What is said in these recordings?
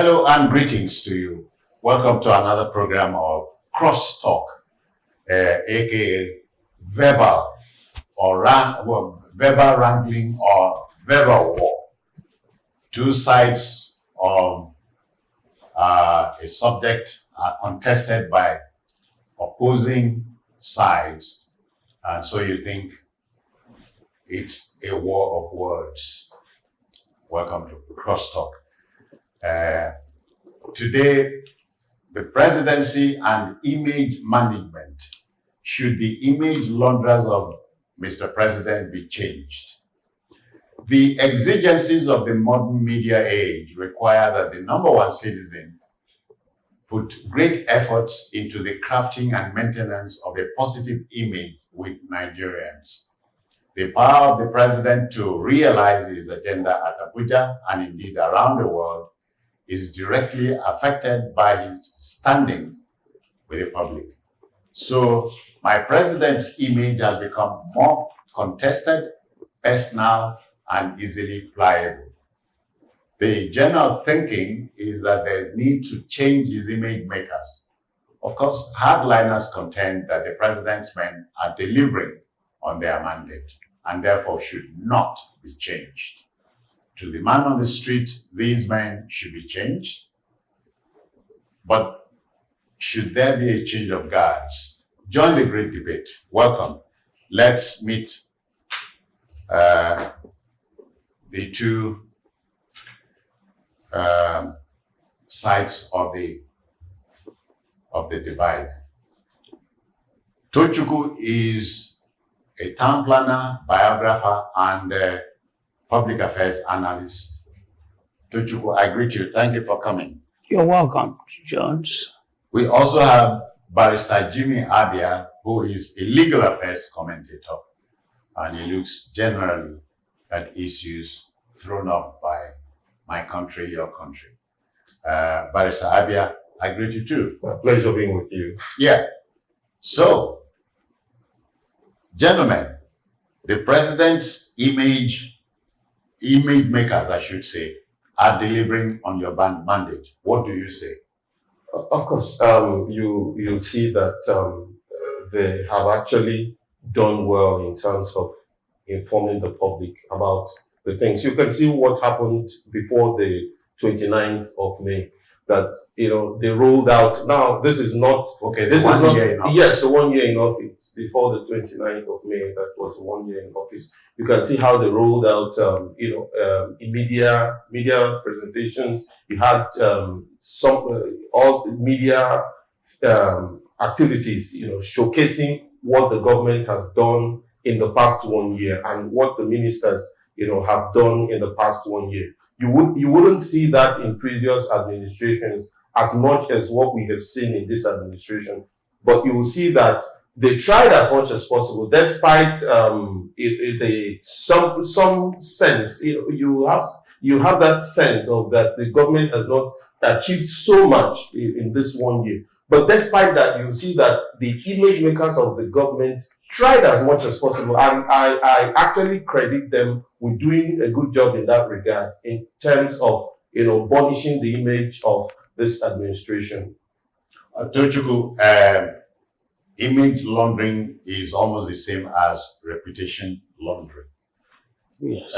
Hello and greetings to you. Welcome to another program of Crosstalk, aka verbal verbal wrangling or verbal war. Two sides of a subject are contested by opposing sides, and so you think it's a war of words. Welcome to Crosstalk. Today, the presidency and image management. Should the image launderers of Mr. President be changed? The exigencies of the modern media age require that the number one citizen put great efforts into the crafting and maintenance of a positive image with Nigerians. The power of the president to realize his agenda at Abuja and indeed around the world is directly affected by his standing with the public. So my president's image has become more contested, personal, and easily pliable. The general thinking is that there is need to change his image makers. Of course, hardliners contend that the president's men are delivering on their mandate and therefore should not be changed. To the man on the street, these men should be changed. But should there be a change of guards? Join the great debate. Welcome. Let's meet the two sides of the divide. Tochukwu is a town planner, biographer, and public affairs analyst. Tochukwu, I greet you. Thank you for coming. You're welcome, Jones. We also have Barrister Jimmy Abia, who is a legal affairs commentator, and he looks generally at issues thrown up by my country, your country. Barrister Abia, I greet you too. A pleasure being with you. Yeah. So, gentlemen, the president's image makers, I should say, are delivering on your mandate. What do you say? Of course, you'll see that they have actually done well in terms of informing the public about the things. You can see what happened before the 29th of May, that, they rolled out. Now, this is not, okay, this is not, yes, the 1 year in office, before the 29th of May, that was 1 year in office. You can see how they rolled out, in media presentations. You had all the media activities, showcasing what the government has done in the past 1 year and what the ministers, have done in the past 1 year. You wouldn't see that in previous administrations as much as what we have seen in this administration, but you will see that they tried as much as possible, despite some sense. You have that sense of that the government has not achieved so much in this 1 year. But despite that, you see that the image makers of the government tried as much as possible, and I actually credit them with doing a good job in that regard in terms of burnishing the image of this administration. Tochukwu, image laundering is almost the same as reputation laundering. Yes.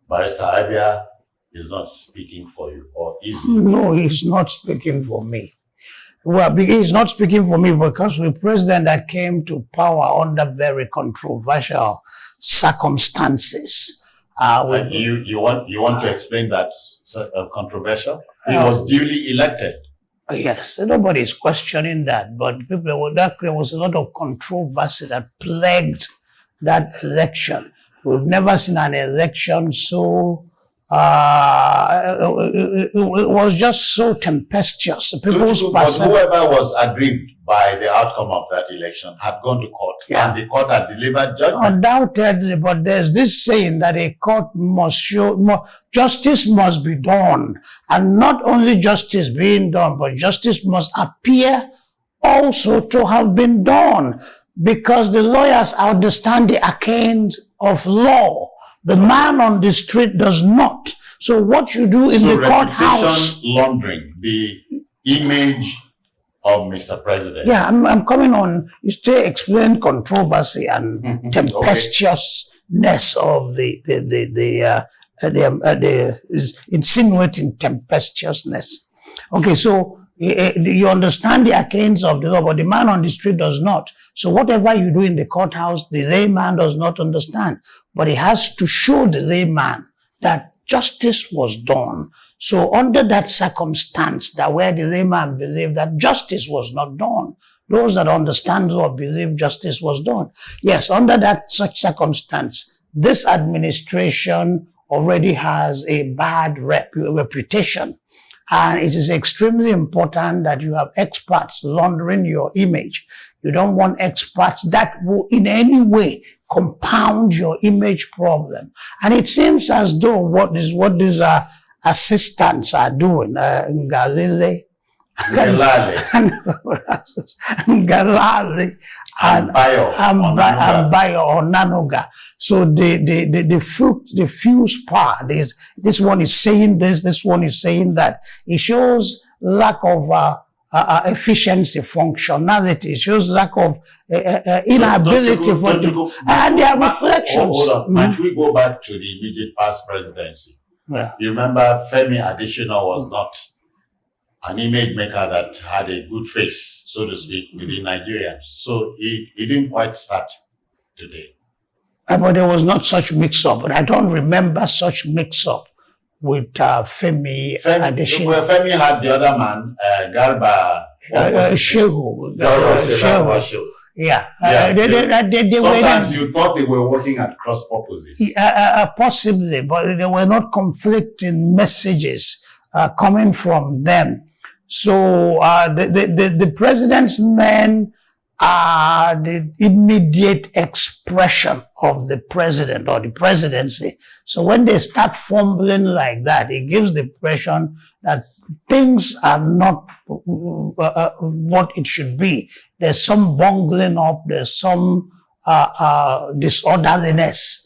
Barrister Abia is not speaking for you, or is he? No, he's not speaking for me. Well, he's not speaking for me because the president that came to power under very controversial circumstances. You want to explain that controversial? He was duly elected. Yes, nobody is questioning that, but there was a lot of controversy that plagued that election. We've never seen an election so it was just so tempestuous. But whoever was aggrieved by the outcome of that election had gone to court, and the court had delivered judgment. Undoubtedly, but there's this saying that a court must show justice must be done, and not only justice being done, but justice must appear also to have been done, because the lawyers understand the arcanes of law. The man on the street does not. So what you do in So the courthouse. reputation laundering, the image of Mr. President. Yeah, I'm coming on. You still explain controversy and tempestuousness of the is insinuating tempestuousness. Okay, so you understand the arcanes of the law, but the man on the street does not. So whatever you do in the courthouse, the layman does not understand. But he has to show the layman that justice was done. So under that circumstance, that where the layman believed that justice was not done, those that understand or believe justice was done. Yes, under that such circumstance, this administration already has a bad reputation. And it is extremely important that you have experts laundering your image. You don't want experts that will in any way compound your image problem. And it seems as though what these assistants are doing, Ngelale, Ngelale, and Bayo, Onanuga. So the fuse part is, this one is saying this one is saying that. It shows lack of efficiency, functionality. It shows lack of inability and their reflections. Hold on. Might we go back to the immediate past presidency? Yeah. You remember Femi Adesina was not an image maker that had a good face, so to speak, within Nigerians. So he didn't quite start today. But there was not such mix-up. But I don't remember such mix-up with Femi Adesina. Well, Femi had the other man, Garba. Shehu. Yeah. Sometimes you thought they were working at cross purposes. Possibly, but there were not conflicting messages coming from them. So the president's men are the immediate expression of the president or the presidency. So when they start fumbling like that, it gives the impression that things are not what it should be. There's some bungling up, there's some disorderliness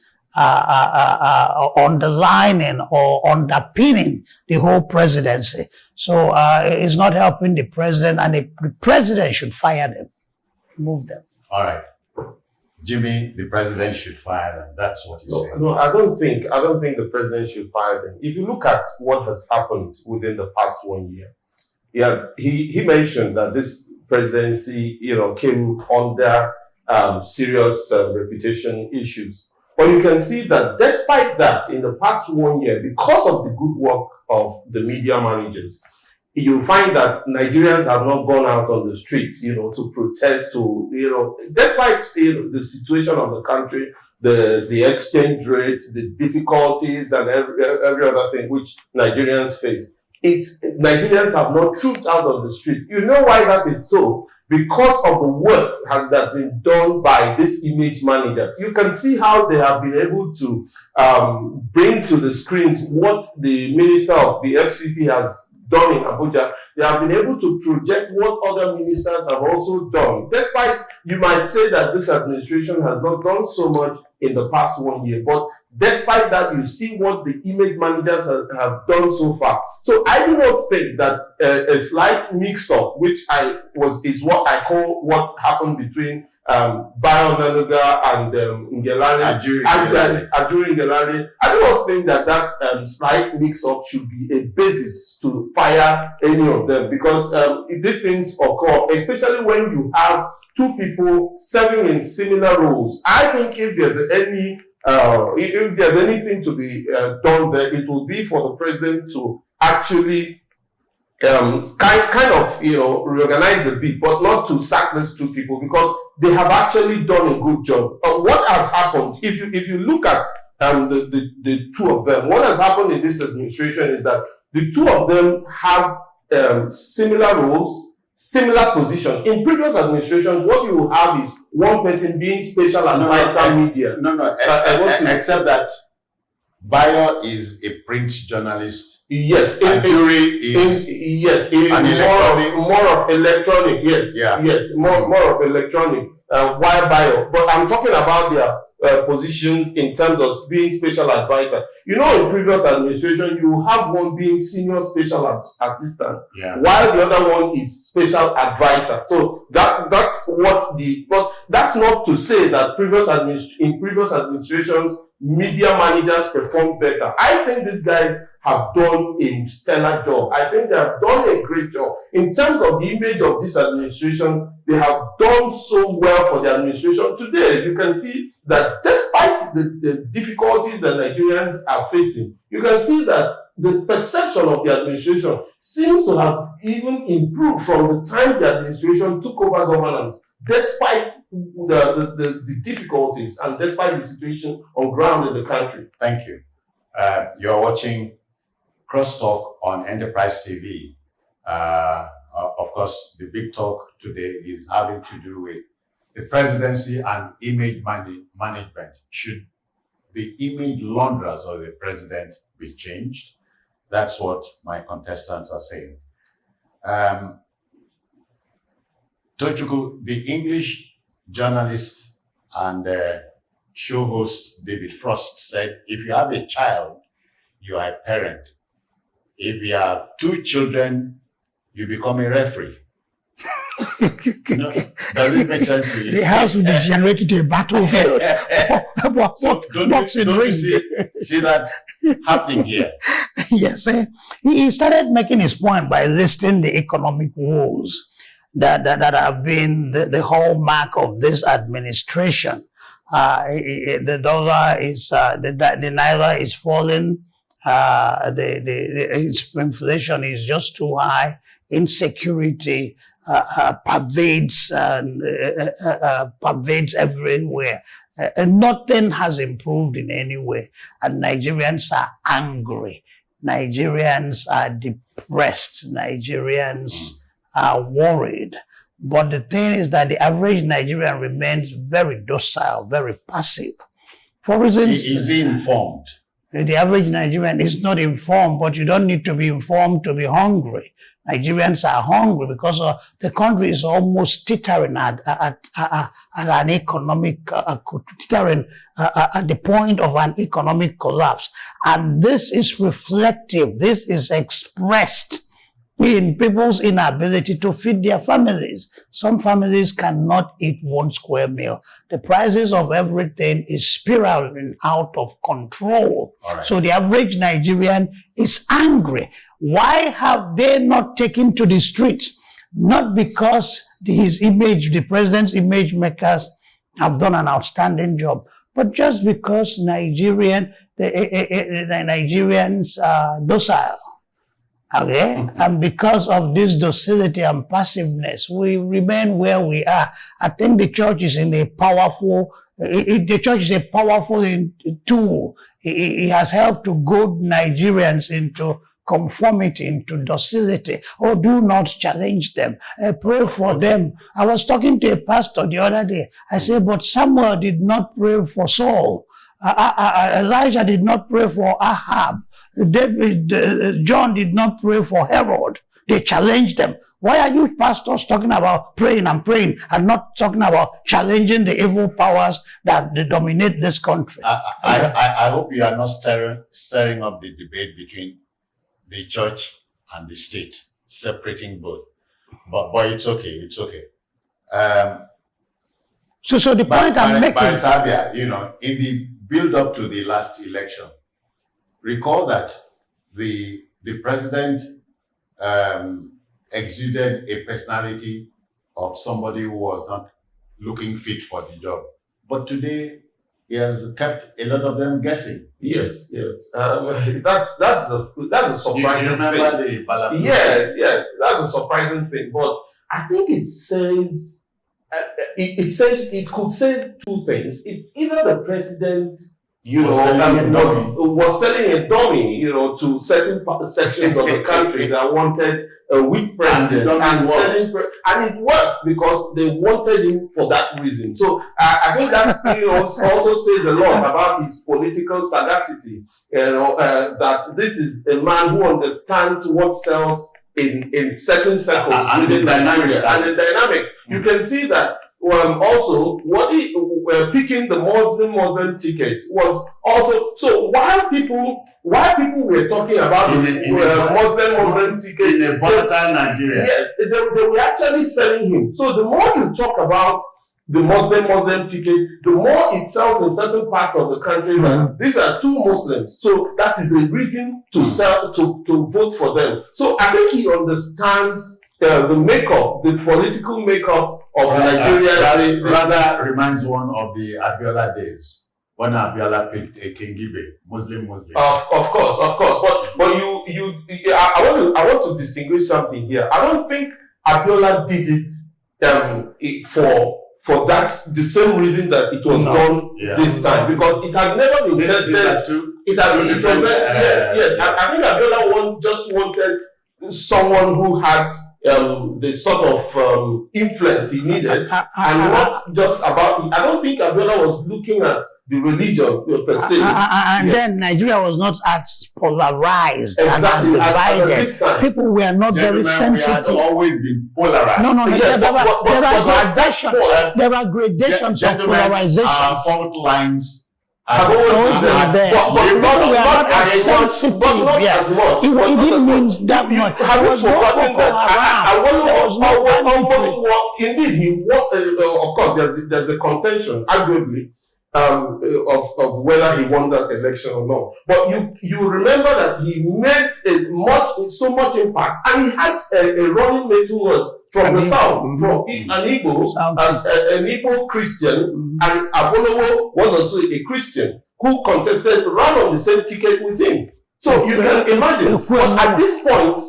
underlining or underpinning the whole presidency. So it's not helping the president, and the president should fire them, remove them. All right. Jimmy, the president should fire them. That's what you say. No, I don't think the president should fire them. If you look at what has happened within the past 1 year, he mentioned that this presidency, came under serious reputation issues. But you can see that despite that, in the past 1 year, because of the good work of the media managers, you find that Nigerians have not gone out on the streets, to protest, despite the situation of the country, the exchange rate, the difficulties, and every other thing which Nigerians face. Nigerians have not trooped out on the streets. You know why that is so? Because of the work that's been done by these image managers. You can see how they have been able to bring to the screens what the Minister of the FCT has done in Abuja. They have been able to project what other ministers have also done. Despite, you might say that this administration has not done so much in the past 1 year, but despite that, you see what the image managers have done so far. So I do not think that a slight mix-up, which is what I call what happened between Bayo, Onanuga and Ngelale, Ajuri, Ngelale. I do not think that slight mix-up should be a basis to fire any of them, because if these things occur, especially when you have two people serving in similar roles, I think if there's anything to be done there, it will be for the president to actually reorganize a bit, but not to sack these two people, because they have actually done a good job. What has happened, if you look at the two of them, what has happened in this administration is that the two of them have similar roles, similar positions. In previous administrations, what you will have is one person being special advisor media. Except that Bayo is a print journalist. Yes, Ajuri is more of electronic. Yes, yeah. Yes, more of electronic. Why Bayo? But I'm talking about positions in terms of being special advisor. You know, in previous administration, you have one being senior special assistant, while the other one is special advisor. So that's what but that's not to say that in previous administrations, media managers perform better. I think these guys have done a stellar job. I think they have done a great job. In terms of the image of this administration, they have done so well for the administration. Today, you can see that despite the difficulties that Nigerians are facing, you can see that the perception of the administration seems to have even improved from the time the administration took over governance, despite the difficulties and despite the situation on ground in the country. Thank you. You're watching Crosstalk on Enterprise TV. Of course, the big talk today is having to do with the presidency and image management. Should the image launderers of the president be changed? That's what my contestants are saying. Tochukwu, the English journalist and show host David Frost said, if you have a child, you are a parent. If you have two children, you become a referee. No, does it make sense to you? The house will degenerate into a battlefield. Don't you see that happening here? Yes, he started making his point by listing the economic woes that have been the hallmark of this administration. The dollar is the naira is falling. The inflation is just too high. Insecurity pervades everywhere. And nothing has improved in any way. And Nigerians are angry. Nigerians are depressed. Nigerians are worried. But the thing is that the average Nigerian remains very docile, very passive. For instance, is he informed? The average Nigerian is not informed, but you don't need to be informed to be hungry. Nigerians are hungry because the country is almost teetering at an economic, teetering at the point of an economic collapse. And this is reflective. This is expressed in people's inability to feed their families. Some families cannot eat one square meal. The prices of everything is spiraling out of control. Right. So the average Nigerian is angry. Why have they not taken to the streets? Not because the president's image makers have done an outstanding job, but just because the Nigerians are docile. Okay, and because of this docility and passiveness, we remain where we are. I think the church is in a powerful. The church is a powerful tool. It has helped to goad Nigerians into conformity, into docility. Oh, do not challenge them. Pray for them. I was talking to a pastor the other day. I said, but Samuel did not pray for Saul. Elijah did not pray for Ahab. John did not pray for Herod. They challenged them. Why are you pastors talking about praying and not talking about challenging the evil powers that dominate this country? I hope you are not stirring up the debate between the church and the state, separating both. But it's okay. It's okay. So the point I'm making, Sabia, in the build up to the last election, recall that the president exuded a personality of somebody who was not looking fit for the job. But today, he has kept a lot of them guessing. Yes. That's a surprising you remember thing. the ballot? Yes, that's a surprising thing. But I think it says it could say two things. It's either the president, was selling a dummy, to certain sections of the country that wanted a weak president, and it worked because they wanted him for that reason. So I think that also says a lot about his political sagacity. That this is a man who understands what sells in certain circles within Nigeria and the dynamics. You can see that also what he picking the Muslim ticket was also. So while people were talking about the Muslim ticket in a volatile Nigeria, yes, they were actually selling him. So the more you talk about the Muslim ticket, the more it sells in certain parts of the country that these are two Muslims. So that is a reason to sell to vote for them. So I think he understands the political makeup of Nigeria. Rather reminds one of the Abiola days when Abiola picked a Kingibe, Muslim. Of course. But I want to distinguish something here. I don't think Abiola did it for that the same reason that it was done this time, because it had never been tested. Yes. I think Abiola just wanted someone who had the sort of influence he needed, and not just about. I don't think Abiola was looking at the religion per se. And then Nigeria was not as polarized exactly, and as divided. This time. People were not very sensitive. We had always been polarized. No. Yes, there are gradations of polarization. Our fault lines have always been there. But not as sensitive. Not as much. It didn't mean that much. Have you forgotten that? Indeed, he won. Of course, there's a contention, arguably, of whether he won that election or not. But you remember that he made so much impact, and he had a running mate who was from the south, from an Igbo Christian, and Abolowo was also a Christian who ran on the same ticket with him. So you can imagine. But at this point,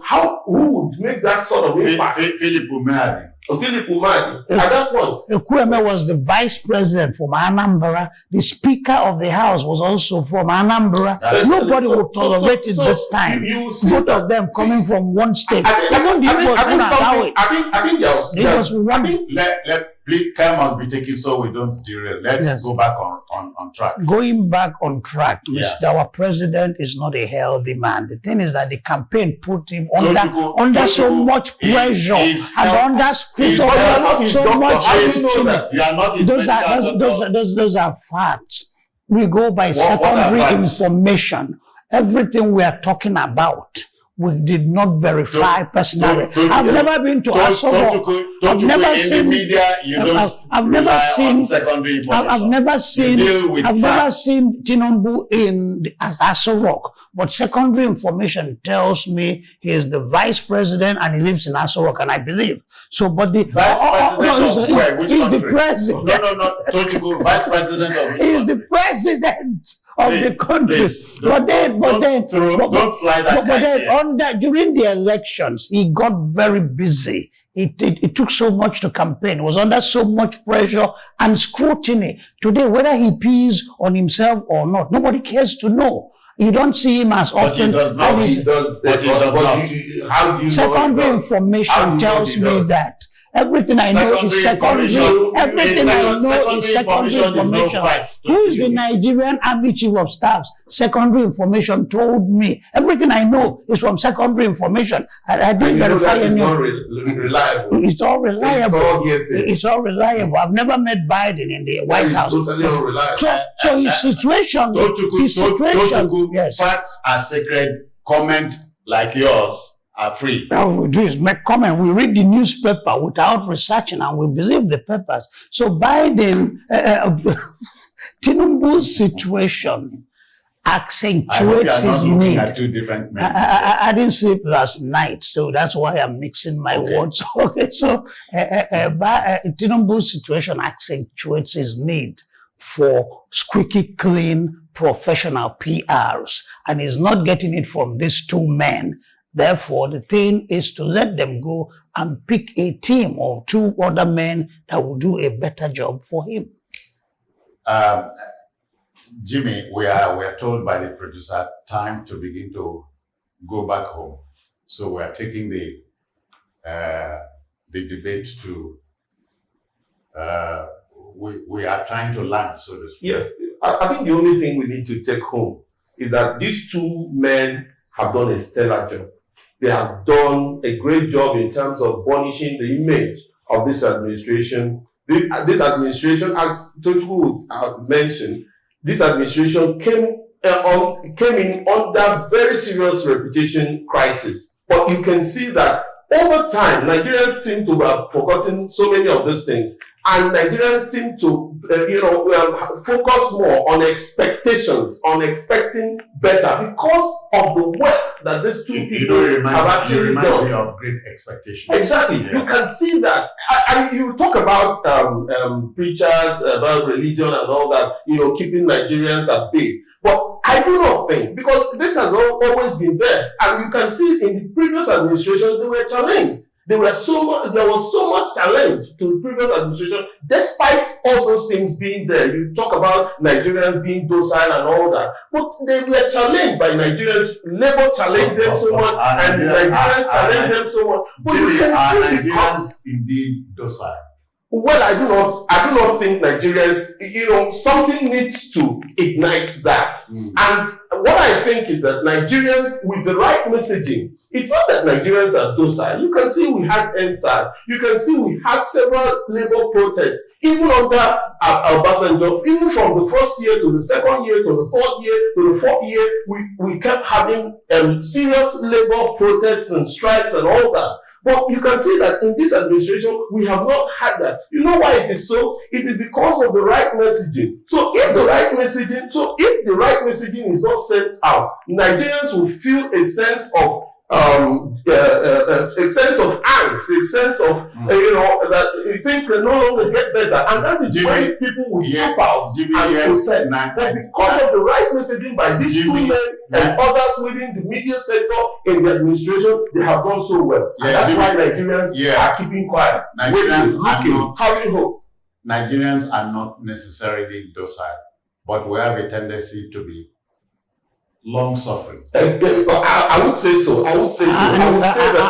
who would make that sort of impact? Philip Umari. At that point, Ekwueme was the vice president from Anambra. The speaker of the house was also from Anambra. Nobody would tolerate it this time. Both of them coming from one state. Please, care must be taken so we don't derail. Let's go back on track. Going back on track, our president is not a healthy man. The thing is that the campaign put him under so much pressure and under so much. You are not. Those are facts. We go by secondary information. Everything we are talking about, we did not verify personally. I've never been to Asoro. I've never seen media. I've never seen Tinubu in Asoro. But secondary information tells me he is the vice president and he lives in Asoro, and I believe so. But the he's the president. No. Vice president of which he's the president of the country. But then don't fly that kite. During the elections, he got very busy. It took so much to campaign. He was under so much pressure and scrutiny. Today, whether he pees on himself or not, nobody cares to know. You don't see him as often. How do you secondary information tells me that. Everything I know is secondary. Everything I know is secondary information. Who is the Nigerian Army Chief of Staff? Secondary information told me. Everything I know is from secondary information. I didn't verify any. It's all reliable. It's all reliable. I've never met Biden in the White House. Totally unreliable. So his situation. Yes. Facts are sacred. Comment like yours are free. All we do is make comment. We read the newspaper without researching and we believe the papers. So Biden, Tinubu's situation accentuates his need. I didn't sleep last night, so that's why I'm mixing my words. Okay, so Tinubu's situation accentuates his need for squeaky clean professional PRs, and he's not getting it from these two men. Therefore, the thing is to let them go and pick a team or two other men that will do a better job for him. Jimmy, we are told by the producer time to begin to go back home. So we are taking the debate to. We are trying to land, so to speak. Yes, I think the only thing we need to take home is that these two men have done a stellar job. They have done a great job in terms of burnishing the image of this administration. this administration, as Tochukwu mentioned, this administration came in under very serious reputation crisis. But you can see that over time, Nigerians seem to have forgotten so many of those things, and Nigerians seem to, focus more on expectations, on expecting better, because of the work that these two people have actually done. Me of great expectations. Exactly, yeah. You can see that. And you talk about preachers, about religion and all that, keeping Nigerians at bay. But I do not think, because this has always been there, and you can see in the previous administrations, they were challenged. There was so much challenge to the previous administration, despite all those things being there. You talk about Nigerians being docile and all that, but they were challenged by Nigerians. Labour challenged them so much, and Nigerians challenged them so much. But you can see because indeed docile. Well, I do not think Nigerians, something needs to ignite that. And what I think is that Nigerians, with the right messaging, it's not that Nigerians are docile. You can see we had NSAS. You can see we had several labor protests, even under Obasanjo, even from the first year to the second year to the third year to the fourth year, we kept having serious labor protests and strikes and all that. But you can see that in this administration, we have not had that. You know why it is so? It is because of the right messaging. So if the right messaging is not sent out, Nigerians will feel a sense of angst, a sense of that things can no longer get better, and that is why people will jump out and protest. But because of the right messaging by these two men and others within the media sector in the administration, they have done so well. And that's why Nigerians are keeping quiet. Having hope. Nigerians are not necessarily docile, but we have a tendency to be long-suffering. I would say so. I would say that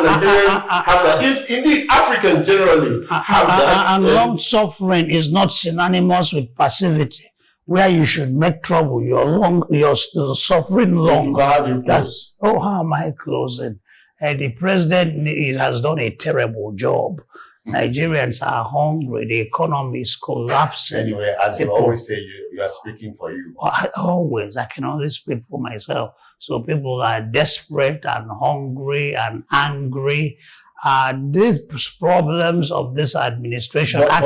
Nigerians have that. Indeed, Africans generally have that. And long-suffering is not synonymous with passivity, where you should make trouble. You're suffering longer. How am I closing? The president has done a terrible job. Nigerians are hungry. The economy is collapsing. Anyway, as you always say, you are speaking for you. I can only speak for myself. So people are desperate and hungry and angry. These problems of this administration but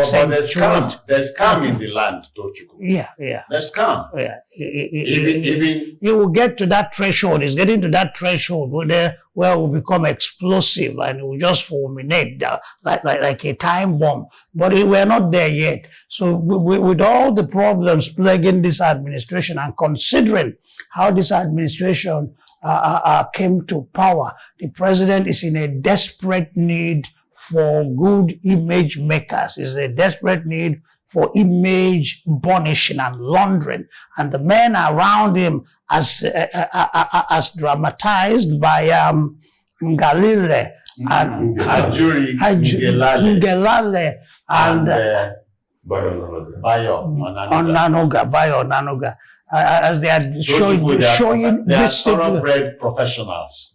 there's calm in the land, Tochukwu. Yeah. There's calm. Yeah. It will get to that threshold. It's getting to that threshold where it will become explosive and it will just fulminate like a time bomb. But we're not there yet. So with all the problems plaguing this administration and considering how this administration came to power, the president is in a desperate need for good image makers. Is a desperate need for image burnishing and laundering, and the men around him, as dramatized by Ngelale and Ajuri, Ngelale and Bayo, Onanuga. As they are showing thoroughbred professionals,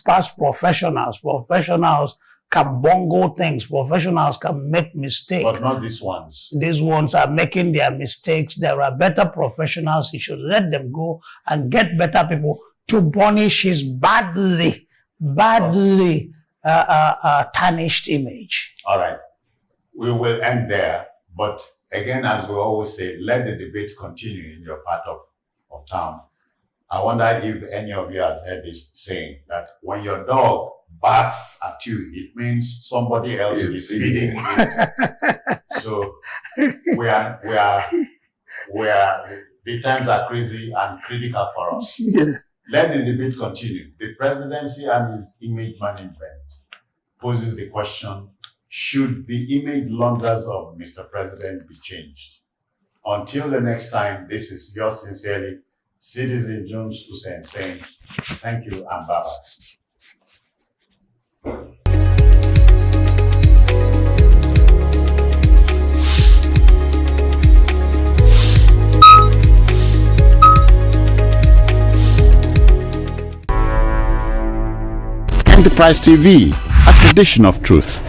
past professionals can bungle things. Professionals can make mistakes. But not these ones. These ones are making their mistakes. There are better professionals. He should let them go and get better people to burnish his badly tarnished image. All right. We will end there. But again, as we always say, let the debate continue in your part of town. I wonder if any of you has heard this saying that when your dog barks at you, it means somebody else is feeding it. So we are the times are crazy and critical for us. Yeah. Let the debate continue. The presidency and its image management poses the question, should the image launderers of Mr. President be changed? Until the next time, this is yours sincerely, Citizen Jones Hussein, saying thank you and bye-bye. Enterprise TV, a tradition of truth.